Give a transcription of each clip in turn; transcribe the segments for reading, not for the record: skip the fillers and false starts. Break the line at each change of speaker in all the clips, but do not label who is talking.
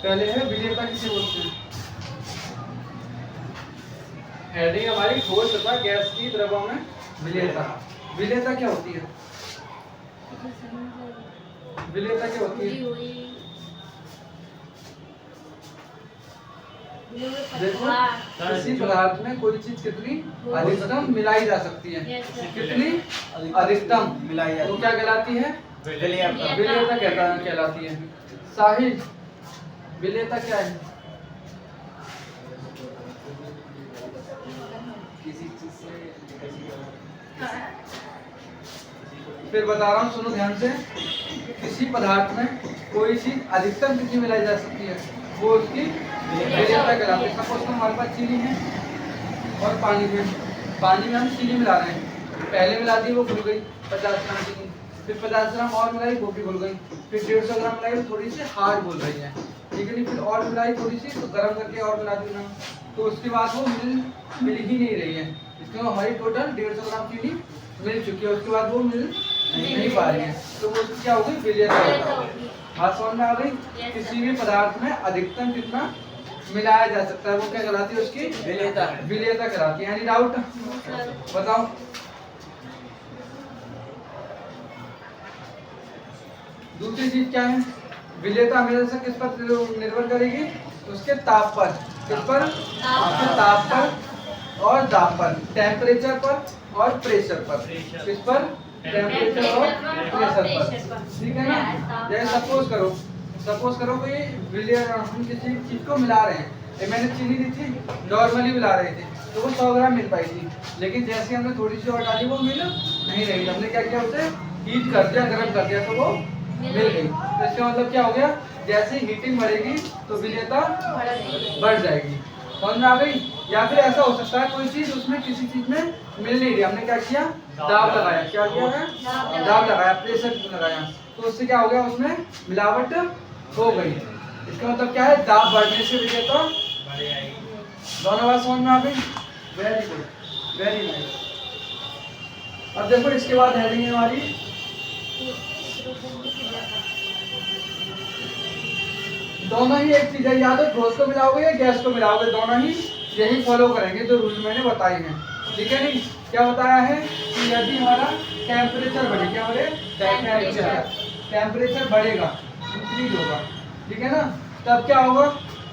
पहले है विलेयता किसे बोलते हैं। हेडिंग हमारी ठोस तथा गैस की द्रव्यों में विलेयता। विलेयता क्या होती है? विलेयता क्या होती है? देखो किसी पदार्थ में कोई चीज कितनी अधिकतम मिलाई जा सकती है, कितनी अधिकतम मिलाई वो क्या कहलाती है? विलेयता कहलाती है। साहिल, विलेयता क्या है? किसी चीज से फिर बता रहा हूँ, सुनो ध्यान से। किसी पदार्थ में कोई चीज अधिकतम कितनी मिलाई जा सकती है, वो उसकी विलेयता कहलाती है। सपोज हमारे पास चीनी है और पानी में हम चीनी मिला रहे हैं। पहले मिला दी वो घुल गई 50 ग्राम चीनी, फिर 50 ग्राम और मिलाई वो भी घुल गई, फिर 150 ग्राम मिलाई वो थोड़ी सी हार्ड घुल रही है, ठीक है नहीं? फिर और मिलाई थोड़ी सी, तो गर्म करके और मिला दी ना, तो उसके बाद वो मिल ही नहीं रही है। इसके बाद हमारी टोटल 150 ग्राम चीनी मिल चुकी है, उसके बाद वो मिल नहीं पा रही है, तो वो क्या होगी? विलेयता होगी। बात समझ में आ गई? किसी भी पदार्थ में अधिकतम कितना मिलाया जा सकता है वो क्या कहलाती है? उसकी विलेयता। विलेयता कहलाती है। यानी डाउट बताओ। दूसरी चीज क्या है? विलेयता हमेशा किस पर निर्भर करेगी? उसके ताप पर। किस पर? उसके ताप पर और दाब पर, टेम्परेचर पर और प्रेशर पर। किस पर? टेम्परेचर और प्रेशर पर, ठीक है ना? जैसे सपोज करो कि हम किसी चीज को मिला रहे हैं, मैंने चीनी दी थी, नॉर्मली मिला रहे थे, तो वो 100 ग्राम मिल पाई थी, लेकिन जैसे हमने थोड़ी सी और डाली वो मिल नहीं रही। हमने क्या किया? उसे हीट कर दिया, गर्म कर दिया, तो वो मिल गई। तो इसका मतलब क्या हो गया? जैसे हीटिंग बढ़ेगी तो विलेयता बढ़ जाएगी। समझ में आ गई? या फिर ऐसा हो सकता है कोई चीज उसमें किसी चीज में मिल नहीं रही, हमने क्या किया? दाब लगाया। क्या किया है? दाब लगाया, प्रेशर लगाया, तो उससे क्या हो गया? उसमें मिलावट हो गई। इसका मतलब क्या है? दाब बढ़ने से विलेयता दोनों बात समझ में आ गई? Very good, very nice. अब देखो इसके बाद हेडिंग है हमारी दोनों ही एक चीज है, या तो ठोस को मिलाओगे या गैस को मिलाओगे, दोनों ही यही फॉलो करेंगे जो रूल मैंने बताए हैं, ठीक है नहीं? क्या बताया है कि यदि हमारा टेम्परेचर बढ़े, क्या बढ़े? टेम्परेचर बढ़ेगा, इंक्रीज होगा, ठीक है ना? तब क्या होगा?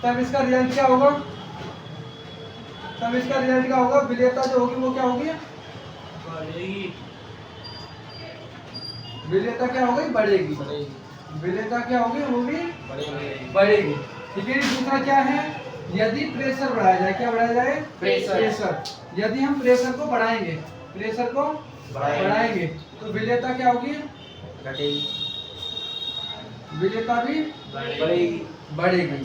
तब इसका रिजल्ट क्या होगा? विलेयता जो होगी वो क्या होगी? विलेयता क्या होगी? बढ़ेगी। विलेयता क्या होगी? वो भी बढ़ेगी, ठीक है। दूसरा क्या है? यदि प्रेशर बढ़ाया जाए, क्या बढ़ाया जाए? प्रेशर। यदि हम प्रेशर को बढ़ाएंगे, तो विलेयता क्या होगी? घटेगी। विलेयता भी बढ़ेगी,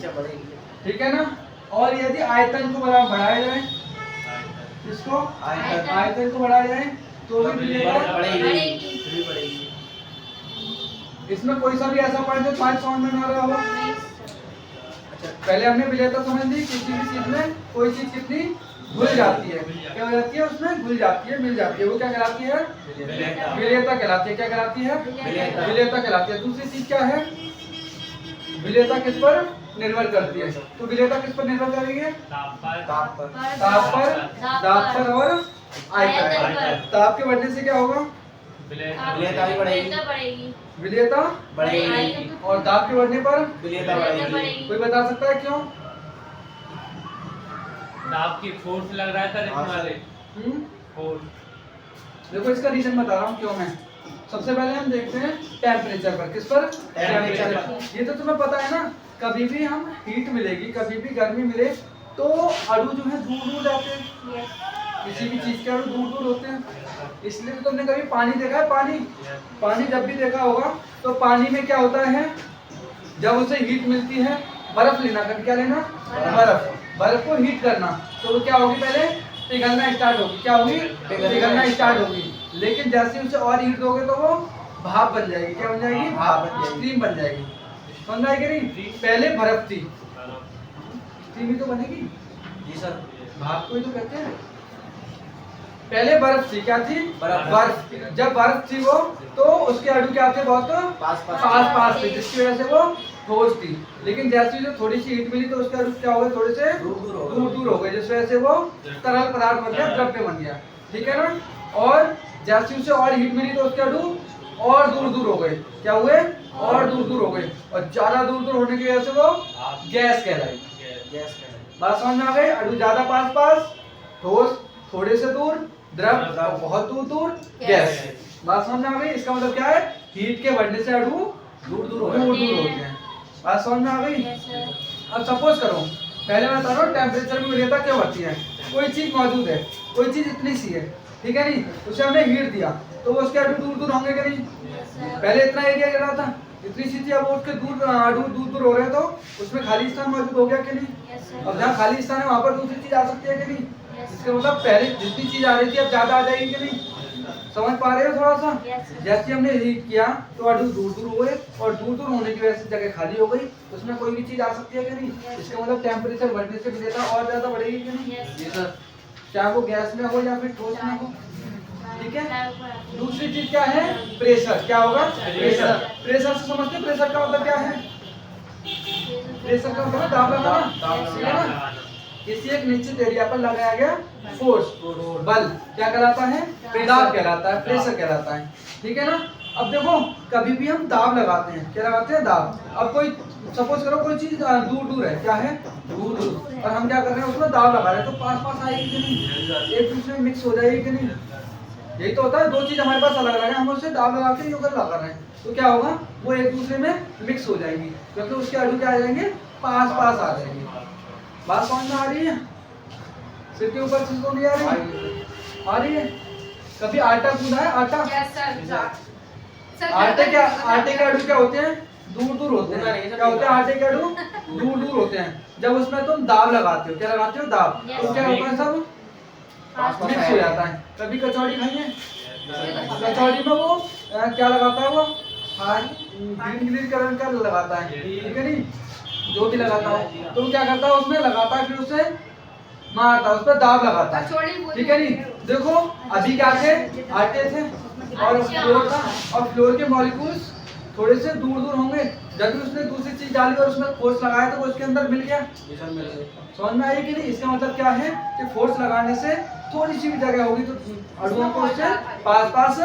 ठीक है ना? और यदि आयतन को बढ़ाया जाए, इसको आयतन को बढ़ाया जाए तो भी विलेयता बढ़ेगी। इसमें कोई सा भी ऐसा पॉइंट जो पॉइंट समझ में ना रहा हो? अच्छा, पहले हमने विलेयता समझ ली। किसी भी चीज में कोई चीज कितनी घुल जाती है, क्या हो जाती है? उसमें घुल जाती है, मिल जाती है, वो क्या कहलाती है? विलेयता कहलाती है। क्या कहलाती है? विलेयता कहलाती है। दूसरी चीज क्या है? विलेयता किस पर निर्भर करती है? तो विलेयता किस पर निर्भर करेगी? ताप पर, दाब पर और आयतन पर। ताप के बढ़ने से क्या होगा? विलेयता भी बढ़ेगी। विलेयता बढ़ेगी। और दाब के बढ़ने पर विलेयता बढ़ेगी। कोई बता सकता है क्यों?
दाब की फोर्स लग रहा था वाले
फोर्स। देखो इसका रीजन बता रहा हूँ क्यों मैं। सबसे पहले हम देखते हैं टेम्परेचर पर। किस पर? टेम्परेचर पर। ये तो तुम्हें पता है ना, कभी भी हम हीट मिलेगी, कभी भी गर्मी मिले तो अणु जो है दूर दूर जाते हैं। किसी भी चीज के अणु दूर दूर होते हैं। इसलिए तो तुमने कभी पानी देखा है? पानी जब भी देखा होगा तो पानी में क्या होता है? जब उसे हीट मिलती है, बर्फ लेना, कभी क्या लेना? बर्फ को हीट करना, तो वो क्या होगी? पहले पिघलना स्टार्ट होगी। क्या होगी? पिघलना स्टार्ट होगी। लेकिन जैसे उसे और हीट दोगे तो वो भाप बन जाएगी। क्या बन जाएगी? भाप बन जाएगी, स्टीम बन जाएगी। समझ आएगी नहीं? पहले बर्फ थी, स्टीम ही तो बनेगी। जी सर, भाप को ही तो कहते हैं। पहले बर्फ थी, क्या थी? बर्फ। जब बर्फ थी वो, तो उसके अणु क्या थे? बहुत पास थे, जिसकी वजह से वो ठोस थी, लेकिन जैसे ही थोड़ी सी हीट मिली तो उसके अणु क्या हो गए, थोड़े से दूर हो गए, जिस वजह से वो तरल पदार्थ बन गया, द्रव्य बन गया, ठीक है ना। और जैसे उसे और हीट मिली तो उसके अणु और दूर हो गए, क्या हुए, और दूर हो गए, और ज्यादा दूर होने की वजह से वो गैस कहलाई। बात समझ में आ गई। अणु ज्यादा पास, ठोस थोड़े से दूर, द्रव बहुत दूर, गैस। बात समझ में आ गई। इसका मतलब क्या है, हीट के बढ़ने से अणु दूर होते हैं। बात समझ में आ गई। अब सपोज करो, पहले मैं बता रहा हूँ टेम्परेचर में वरीयता क्यों बढ़ती है। कोई चीज मौजूद है, कोई चीज इतनी सी है, ठीक है नहीं, उसे हमने हीट दिया तो उसके अणु दूर होंगे कि नहीं। पहले इतना एरिया गिर रहा था, इतनी सी थी, अब उसके अणु दूर हो रहे हैं, तो उसमें खाली स्थान मौजूद हो गया कि नहीं। अब जहाँ खाली स्थान है वहां पर दूसरी चीज आ सकती है कि नहीं। इसका मतलब पहले जितनी चीज आ रही थी अब ज्यादा आ जाएगी कि नहीं। समझ पा रहे हो थोड़ा सा। जैसे हमने हीट किया तो अणु दूर हो गए, और दूर होने की वजह से जगह खाली हो गई, उसमें कोई भी चीज आ सकती है कि नहीं। इसका मतलब टेम्परेचर बढ़ने से विलेयता और ज्यादा बढ़ेगी कि नहीं, चाहे वो गैस में हो या फिर ठोस में हो, ठीक है। दूसरी चीज क्या है, प्रेशर। क्या होगा, प्रेशर से समझते, प्रेशर का मतलब क्या है, प्रेशर का मतलब दाब लगाना। किसी एक निश्चित एरिया पर लगाया गया फोर्स, बल क्या कहलाता है, दाब कहलाता है, प्रेशर कहलाता है, ठीक है ना। अब देखो, कभी भी हम दाब लगाते हैं, क्या लगाते हैं, दाब। अब कोई सपोज करो कोई चीज दूर है, क्या है, दूर, और हम क्या कर रहे हैं, उसमें दाब लगा रहे हैं, तो पास आएगी कि नहीं, एक दूसरे में मिक्स हो जाएगी कि नहीं। यही तो होता है, दो चीज हमारे पास अलग अलग है, हम उससे दाब लगा के योग लगा रहे हैं, तो क्या होगा, वो एक दूसरे में मिक्स हो जाएंगी, क्योंकि उसके अणु क्या आ जाएंगे, पास आ जाएंगे। बात समझ में आ रही है। सिर के ऊपर चीज तो नहीं आ रही है। कभी आटा कूदा है, आटा, आटे के अणु क्या होते हैं, दूर होते हैं। क्या होते हैं, आटे के अणु दूर होते हैं। जब उसमें तुम दाब लगाते हो, क्या लगाते हो, दाब, तो क्या होता है, सब मिक्स हो जाता है। कभी कचौड़ी खाई है, कचौड़ी में वो क्या लगाता है, वो ग्रीन कलर का लगाता है, ठीक है नहीं, जो भी लगाता है, तो क्या करता है, उसमें लगाता है, फिर उसे मारता है, उस पर दाब लगाता है, ठीक है नहीं। देखो अभी क्या थे, आटे थे और फ्लोर था, और फ्लोर के मॉलिक्यूल्स थोड़े से दूर होंगे, जब भी उसने दूसरी चीज डाली और उसमें फोर्स लगाया तो वो उसके अंदर मिल गया। समझ में आई कि नहीं। इसका मतलब क्या है कि फोर्स लगाने से थोड़ी सी भी जगह होगी तो अणुओं को उससे पास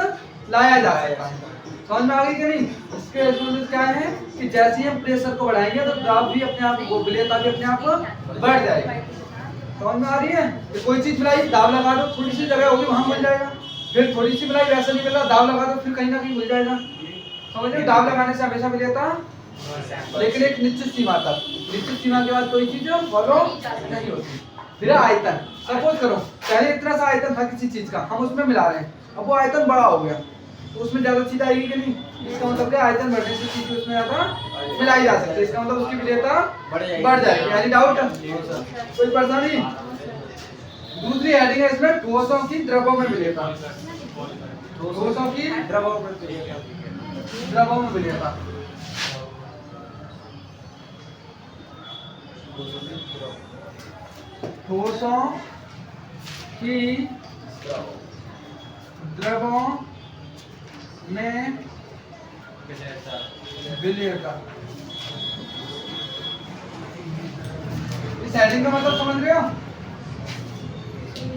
लाया जा सकता है। समझ में आ गई कि नहीं। इसके मतलब क्या है कि जैसे ही हम प्रेशर को बढ़ाएंगे तो दाब भी अपने आप, विलेयता भी अपने आप बढ़ जाएगी। समझ में आ रही है। कि कोई चीज मिलाई, दाब लगा दो, थोड़ी सी जगह होगी वहां मिल जाएगा, फिर थोड़ी सी मिलाई वैसे नहीं मिल रहा, दाब लगा दो, फिर कहीं ना कहीं मिल जाएगा। समझ रहे हो, दाब लगाने से हमेशा विलेयता, लेकिन एक निश्चित सीमा तक, निश्चित सीमा के बाद कोई चीज फॉलो नहीं होती। फिर आयतन, सपोज करो पहले इतना सा आयतन था किसी चीज का, हम उसमें मिला रहे हैं, अब वो आयतन बड़ा हो गया तो उसमें ज्यादा चीज आएगी कि नहीं। इसका मतलब क्या, आयतन बढ़ने से चीज उसमें ज्यादा मिलाई जा सकती है, इसका मतलब उसकी विलेयता बढ़ जाएगी। यानी डाउट, कोई परेशानी। दूसरी हेडिंग है इसमें, ठोसों की द्रवों में विलेयता, ठोसों की द्रवों में विलेयता। ठोसों की द्रवों में विलेयता। इस हेडिंग का मतलब समझ रहे हो,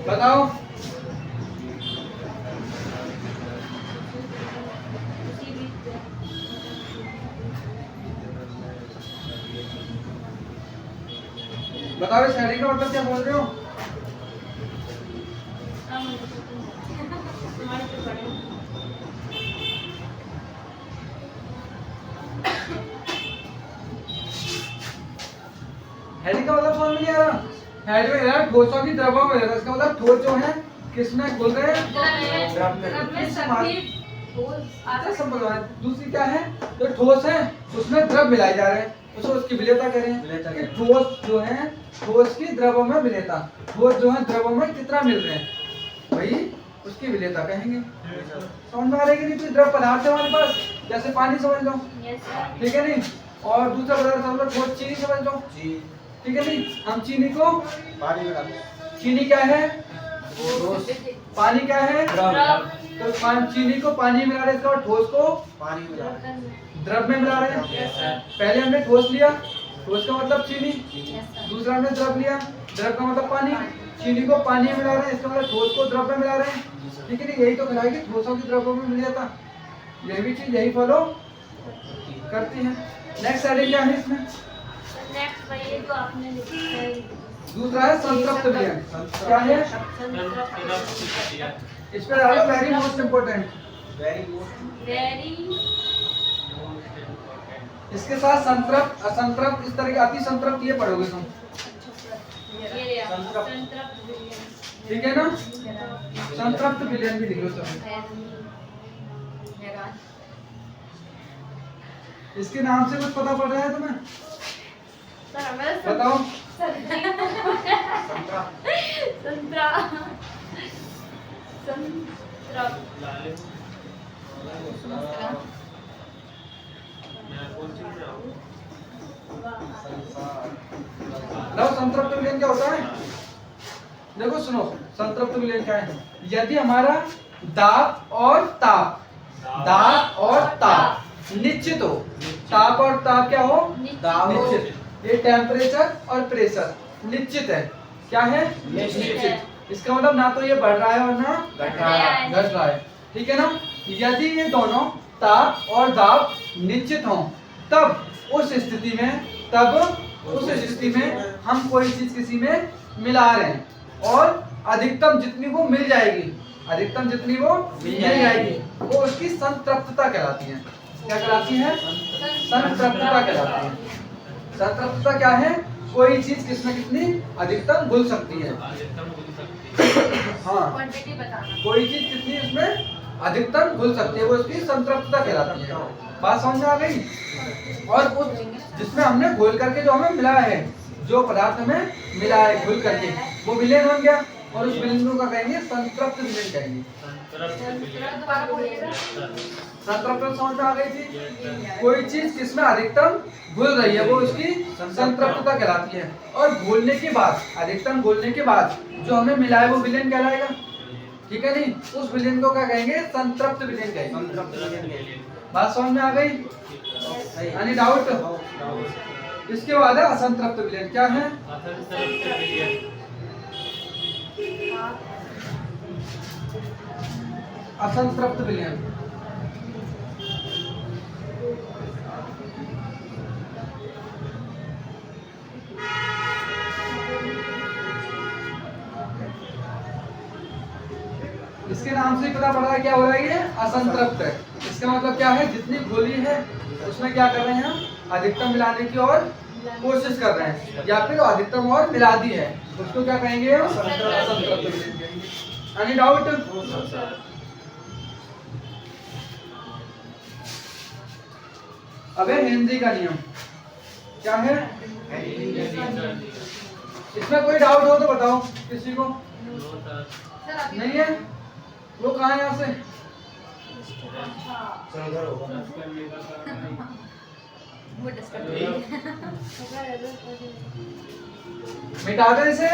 बताओ। बताओ इस हेडिंग का मतलब क्या बोल रहे हो। हेडिंग का मतलब समझ में नहीं आ रहा। हेड में है ठोसों की द्रवों में, इसका मतलब ठोस जो है किसमें घुल रहे हैं, द्रव में। दूसरी क्या है, जो ठोस है उसमें द्रव मिलाए जा रहे हैं, उसको उसकी विलेयता कह रहे हैं कि ठोस जो है, ठोस की द्रवों में विलेयता, ठोस जो है द्रवों में कितना मिल रहे हैं, वही उसकी विलेयता कहेंगे। समझ में आ रही है कि नहीं। कोई द्रव पदार्थ है हमारे पास, जैसे पानी समझ लो, ठीक है नहीं, और दूसरा पदार्थ समझ लो, ठोस चीनी समझ लो, ठीक है नहीं। हम चीनी को, चीनी क्या है, पानी क्या है, तो चीनी को पानी में मिला रहे हैं, इसका ठोस को
पानी मिला रहे हैं।
द्रव में मिला रहे हैं।
Yes sir.
पहले हमने ठोस लिया, ठोस का मतलब चीनी।
Yes sir.
दूसरा हमने द्रव लिया, द्रव का मतलब पानी। चीनी को पानी में मिला रहे हैं, इसका मतलब ठोस को द्रव में मिला रहे हैं। ठीक है ना, यही तो खिलाएगी ठोसों की द्रवों में मिल जाता। यही भी चीज यही फॉलो करती है। नेक्स्ट हेडिंग क्या है इसमें?
नेक्स्ट वही है जो आपने लिखा है।
दूसरा है संतृप्त विलयन। क्या है? इस पर डालो वेरी मोस्ट इम्पोर्टेंट।
वेरी
इसके साथ संतृप्त, असंतृप्त, इस तरह के अति संतृप्त ये पढ़ोगे तुम।
ये संतृप्त विलयन।
ठीक है ना? संतृप्त विलयन भी लिख लो सब। इसके नाम से कुछ पता पड़ रहा है तुम्हें?
सर हमें
बताओ। लो संतृप्त विलयन क्या होता है? देखो सुनो, संतृप्त विलयन क्या है? यदि हमारा दाब और ताप, दाब और ताप निश्चित हो, ताप और ताप क्या हो? निश्चित। ये टेम्परेचर और प्रेशर निश्चित है। क्या है? निश्चित। इसका मतलब ना तो ये बढ़ रहा है और ना
घट रहा है।
घट रहा है। ठीक है ना? यदि ये दोनों ताप और दाब निश्चित हों, तब उस स्थिति में हम कोई चीज किसी में मिला रहे हैं और अधिकतम जितनी वो मिल जाएगी, अधिकतम जितनी वो मिल जाएगी, वो उसकी संतृप्तता कहलाती है। क्या कहलाती है? संतृप्तता कहलाती है। संतृप्तता क्या है? कोई चीज किसमें कितनी अधिकतम घुल सकती है। हाँ,
क्वांटिटी बताना।
कोई चीज कितनी उसमें अधिकतम घुल सकती है, वो उसकी संतृप्तता कहलाती है। बात समझ में आ गई? और उस जिसमें हमने घोल करके जो हमें मिला है, जो पदार्थ हमें मिला है घुल करके, वो विलयन बन गया और उस विलयन को क्या कहेंगे? संतृप्त विलयन कहेंगे।
दोबारा बोलिएगा।
संतृप्त समझ में आ गई थी? कोई चीज किसमें अधिकतम घुल रही है, वो उसकी संतृप्तता कहलाती है। और घोलने के बाद, अधिकतम घोलने के बाद जो हमें मिला है वो विलयन कहलाएगा। ठीक है नहीं? उस विलयन को क्या कहेंगे? संतृप्त विलयन कहेंगे। बात समझ में आ गई? Any doubt? इसके बाद है असंतृप्त विलयन। क्या है? असंतृप्त विलयन। इसके नाम से ही पता पड़ रहा है क्या हो रहा है? ये असंतृप्त है। इसका मतलब क्या है? जितनी घोली है उसमें क्या कर रहे हैं हम? अधिकतम मिलाने की और कोशिश कर रहे हैं, या फिर अधिकतम और मिला दी है, उसको क्या कहेंगे? असंतृप्त विलयन कहेंगे। Any doubt? अबे हेनरी का नियम क्या है? इसमें कोई डाउट हो तो बताओ किसी को। नहीं है? वो कहाँ है यहाँ से? मिटा दे इसे।